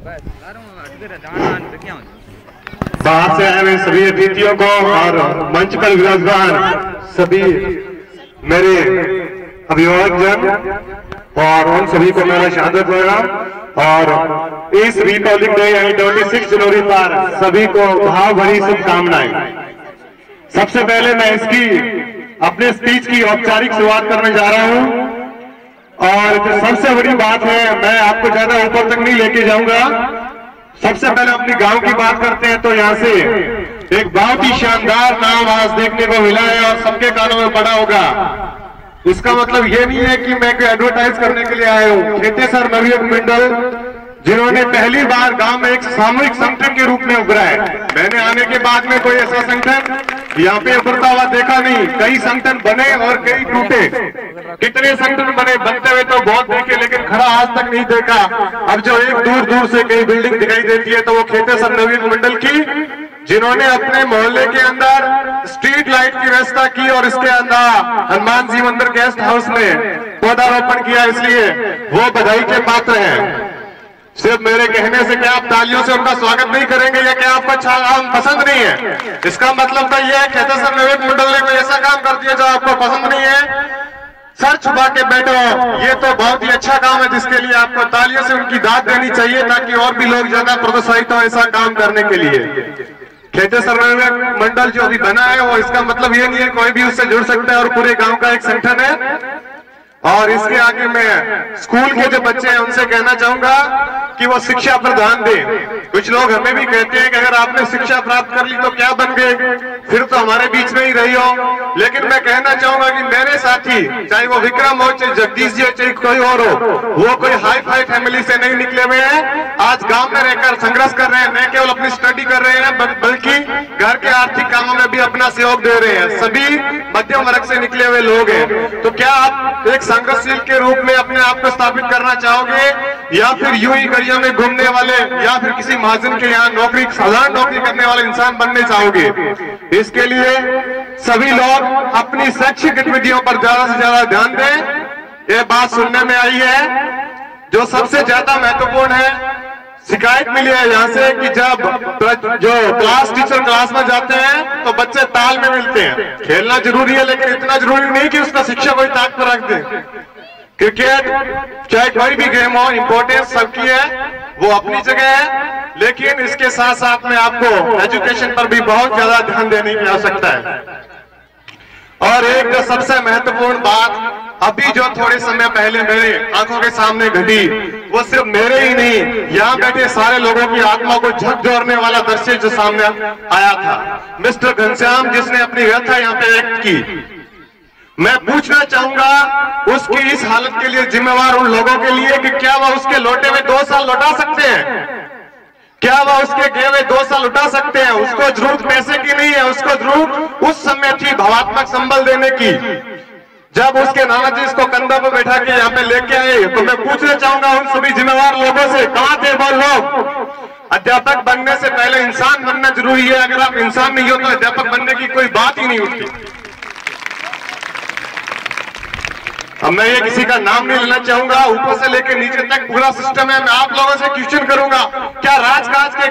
बाहर से आए हुए सभी अतिथियों को और मंच पर विराजमान सभी मेरे अभिभावक जन और उन सभी को मेरा शहादत होगा और इस रिपब्लिक डे यानी 26 जनवरी पर सभी को भाव भरी शुभकामनाएं। सबसे पहले मैं इसकी अपने स्पीच की औपचारिक शुरुआत करने जा रहा हूं और जो सबसे बड़ी बात है, मैं आपको ज्यादा ऊपर तक नहीं लेके जाऊंगा। सबसे पहले अपनी गांव की बात करते हैं तो यहाँ से एक बहुत ही शानदार नाम आज देखने को मिला है और सबके कानों में पड़ा होगा। इसका मतलब ये नहीं है कि मैं कोई एडवर्टाइज करने के लिए आया हूँ। खेतेसर नवयुग मंडल जिन्होंने पहली बार गांव में एक सामूहिक संगठन के रूप में उभरा है। मैंने आने के बाद में कोई ऐसा संगठन यहाँ पे उभरता हुआ देखा नहीं। कई संगठन बने और कई टूटे। कितने संगठन बने, बनते हुए तो बहुत देखे लेकिन खड़ा आज तक नहीं देखा। अब जो एक दूर दूर से कई बिल्डिंग दिखाई देती है तो वो खेतेसर नवयुग मंडल की, जिन्होंने अपने मोहल्ले के अंदर स्ट्रीट लाइट की व्यवस्था की और इसके अंदर हनुमान जी मंदिर गेस्ट हाउस में पौधारोपण किया, इसलिए वो बधाई के पात्र हैं। सिर्फ मेरे कहने से क्या आप तालियों से उनका स्वागत नहीं करेंगे या क्या आपको अच्छा काम पसंद नहीं है? इसका मतलब तो यह है खेतेसर नवयुग मंडल ने कोई ऐसा काम कर दिया जो आपको पसंद नहीं है। सर छुपा के बैठो, ये तो बहुत ही अच्छा काम है जिसके लिए आपको तालियों से उनकी दाद देनी चाहिए ताकि और भी लोग ज्यादा प्रोत्साहित हो ऐसा काम करने के लिए। खेतेसर नवयुग मंडल जो अभी बना है वो इसका मतलब ये नहीं है कोई भी उससे जुड़ सकता है और पूरे गांव का एक संगठन है। और इसके आगे मैं स्कूल के जो बच्चे हैं उनसे कहना चाहूंगा कि वो शिक्षा पर ध्यान दें। कुछ लोग हमें भी कहते हैं कि अगर आपने शिक्षा प्राप्त कर ली तो क्या बन गए, फिर तो हमारे बीच में ही रही हो। लेकिन मैं कहना चाहूंगा कि मेरे साथी, चाहे वो विक्रम हो, चाहे जगदीश जी हो, चाहे कोई और हो, वो कोई हाई फाई फैमिली से नहीं निकले हुए हैं। आज गांव में रहकर संघर्ष कर रहे हैं, न केवल अपनी स्टडी कर रहे हैं बल्कि घर के आर्थिक कामों में भी अपना सहयोग दे रहे हैं। सभी मध्यम वर्ग से निकले हुए लोग हैं। तो क्या आप एक संघर्षशील के रूप में अपने आप को स्थापित करना चाहोगे या फिर यूं ही गलियों में घूमने वाले या फिर किसी महाजन के यहाँ नौकरी, साधारण नौकरी करने वाले इंसान बनने चाहोगे? इसके लिए सभी लोग अपनी शैक्षिक गतिविधियों पर ज्यादा से ज्यादा ध्यान दें। ये बात सुनने में आई है जो सबसे ज्यादा महत्वपूर्ण है, शिकायत मिली है यहाँ से कि जब जो क्लास टीचर क्लास में जाते हैं तो बच्चे ताल में मिलते हैं। खेलना जरूरी है लेकिन इतना जरूरी नहीं कि उसका शिक्षा कोई ताक पर रख दे। क्रिकेट चाहे कोई भी गेम हो, इंपॉर्टेंस सबकी है, वो अपनी जगह है, लेकिन इसके साथ साथ में आपको एजुकेशन पर भी बहुत ज्यादा ध्यान देने की आवश्यकता है। और एक जो सबसे महत्वपूर्ण बात अभी जो थोड़े समय पहले मेरे आंखों के सामने घटी, वो सिर्फ मेरे ही नहीं, यहाँ बैठे सारे लोगों की आत्मा को झकझोरने वाला दृश्य जो सामने आया था। मिस्टर घनश्याम जिसने अपनी व्यथा यहाँ पे व्यक्त की, मैं पूछना चाहूंगा उसकी इस हालत के लिए जिम्मेवार उन लोगों के लिए कि क्या वह उसके लौटे हुए 2 साल लौटा सकते हैं? क्या वह उसके गए हुए 2 साल लौटा सकते हैं? उसको जरूरत पैसे की नहीं है, उसको जरूरत उस समय थी भावात्मक संबल देने की। जब उसके नाना जी इसको कंधों पर बैठा के यहाँ पे लेके आए तो मैं पूछना चाहूंगा उन सभी जिम्मेवार लोगों से, कहां थे वो लोग? अध्यापक बनने से पहले इंसान बनना जरूरी है। अगर आप इंसान नहीं हो तो अध्यापक बनने की कोई बात ही नहीं उठती। अब मैं ये किसी का नाम नहीं लेना चाहूंगा, ऊपर से लेकर नीचे तक पूरा सिस्टम है। मैं आप लोगों से क्वेश्चन करूंगा, क्या राजकाज के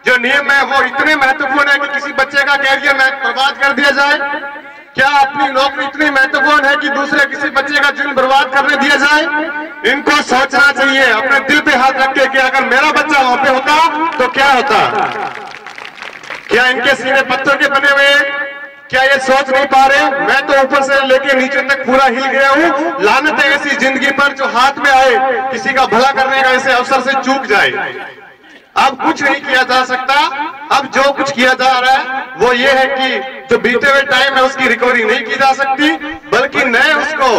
जो नियम है वो इतने महत्वपूर्ण है कि किसी बच्चे का कैरियर बर्बाद कर दिया जाए? क्या अपनी नौकरी इतनी महत्वपूर्ण है कि दूसरे किसी बच्चे का जीवन बर्बाद करने दिया जाए? इनको सोचना चाहिए अपने दिल पे हाथ रख के कि अगर मेरा बच्चा वहां पे होता तो क्या होता। क्या इनके सीने पत्थर के बने हुए? क्या ये सोच नहीं पा रहे? मैं तो ऊपर से लेके नीचे तक पूरा हिल गया हूं। लानत है ऐसी जिंदगी पर जो हाथ में आए किसी का भला करने का ऐसे अवसर से चूक जाए। अब कुछ नहीं किया जा सकता। अब जो कुछ किया जा रहा है वो ये है कि जो बीते हुए टाइम है उसकी रिकवरी नहीं की जा सकती, बल्कि नए उसको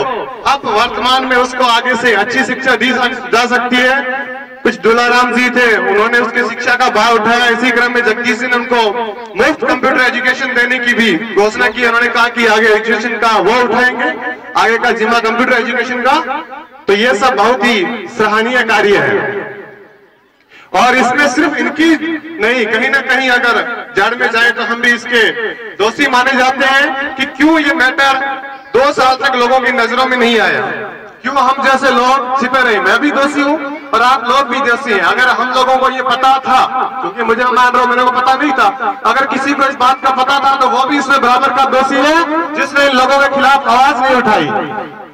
अब वर्तमान में उसको आगे से अच्छी शिक्षा दी जा सकती है। कुछ दुलाराम जी थे, उन्होंने उसकी शिक्षा का भार उठाया। इसी क्रम में जगदीश जी ने उनको मुफ्त कंप्यूटर एजुकेशन देने की भी घोषणा की। उन्होंने कहा कि आगे एजुकेशन का वो उठाएंगे, आगे का जिम्मा कंप्यूटर एजुकेशन का। तो ये सब बहुत ही सराहनीय कार्य है और इसमें सिर्फ इनकी नहीं, कहीं ना कहीं अगर जड़ में जाए तो हम भी इसके दोषी माने जाते हैं कि क्यों ये मैटर 2 साल तक लोगों की नजरों में नहीं आया। क्यों हम जैसे लोग छिपे रहे? मैं भी दोषी हूँ और आप लोग भी दोषी हैं। अगर हम लोगों को ये पता था, क्योंकि मुझे मान रहा हूं मेरे को पता नहीं था, अगर किसी को इस बात का पता था तो वो भी इसमें बराबर का दोषी है जिसने इन लोगों के खिलाफ आवाज नहीं उठाई।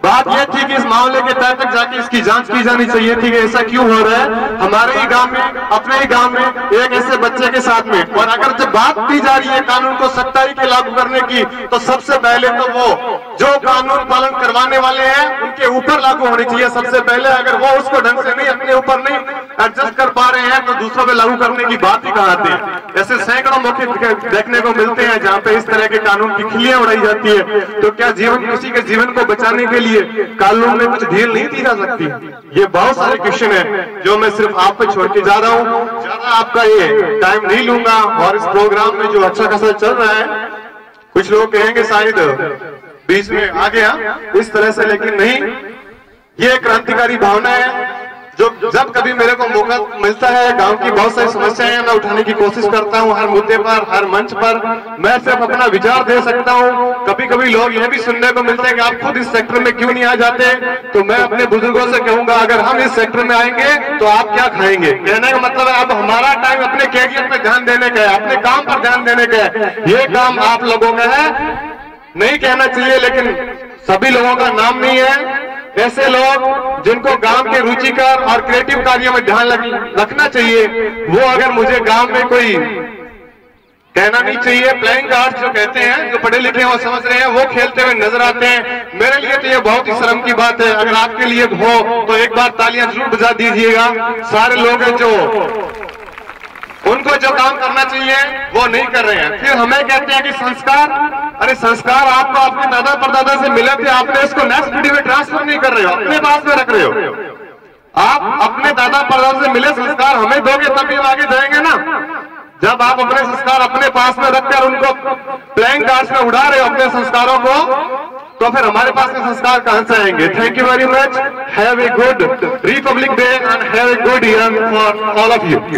बात यह थी कि इस मामले के तह तक जाके इसकी जांच की जानी चाहिए थी कि ऐसा क्यों हो रहा है हमारे ही गांव में, अपने ही गांव में, एक ऐसे बच्चे के साथ में। और अगर जब बात की जा रही है कानून को सख्ताई के लागू करने की, तो सबसे पहले तो वो जो कानून पालन करवाने वाले हैं उनके ऊपर लागू होनी चाहिए सबसे पहले। अगर वो उसको ढंग से नहीं, अपने ऊपर नहीं एडजस्ट कर पा रहे हैं तो दूसरों पे लागू करने की बात ही कहाँ आती है। ऐसे सैकड़ों मौके देखने को मिलते हैं जहाँ पे इस तरह के कानून की खिल्लियां उड़ाई जाती है। तो क्या जीवन, किसी के जीवन को बचाने के लिए कानून में कुछ ढील नहीं दी जा सकती? ये बहुत सारे क्वेश्चन है जो मैं सिर्फ आप पे छोड़ के जा रहा हूँ। ज्यादा आपका ये टाइम नहीं लूंगा। और इस प्रोग्राम में जो अच्छा खासा चल रहा है, कुछ लोग कहेंगे शायद बीच में आ गया इस तरह से, लेकिन नहीं, ये क्रांतिकारी भावना है जो जब कभी मेरे को मौका मिलता है, गांव की बहुत सारी समस्याएं मैं उठाने की कोशिश करता हूं, हर मुद्दे पर, हर मंच पर मैं सिर्फ अपना विचार दे सकता हूं। कभी कभी लोग यह भी सुनने को मिलते हैं कि आप खुद इस सेक्टर में क्यों नहीं आ जाते, तो मैं अपने बुजुर्गों से कहूंगा अगर हम इस सेक्टर में आएंगे तो आप क्या खाएंगे। कहने का मतलब है अब हमारा टाइम अपने कैरियर पे ध्यान देने का है, अपने काम पर ध्यान देने का है। ये काम आप लोगों का है, नहीं कहना चाहिए लेकिन सभी लोगों का नाम नहीं है। ऐसे लोग जिनको गांव के रुचिकर और क्रिएटिव कार्यों में ध्यान रखना चाहिए, वो अगर मुझे गांव में कोई कहना नहीं चाहिए, प्लेइंग कार्ड्स जो कहते हैं, जो पढ़े लिखे हैं वो समझ रहे हैं, वो खेलते हुए नजर आते हैं। मेरे लिए तो ये बहुत ही शर्म की बात है। अगर आपके लिए हो तो एक बार तालियां जरूर बजा दीजिएगा। सारे लोग हैं जो उनको जो काम करना चाहिए वो नहीं कर रहे हैं। फिर हमें कहते हैं कि संस्कार, अरे संस्कार आपको अपने दादा परदादा से मिले थे, आपने इसको नेक्स्ट पीढ़ी में ट्रांसफर नहीं कर रहे हो, अपने पास में रख रहे हो। आप अपने दादा परदादा से मिले संस्कार हमें दोगे तभी हम आगे जाएंगे ना। जब आप अपने संस्कार अपने पास में रखकर उनको प्लेइंग कार्ड्स में उड़ा रहे हो अपने संस्कारों को, तो फिर हमारे पास में संस्कार कहां से आएंगे। Thank you very much. Have a good Republic day and have a good year for all of you.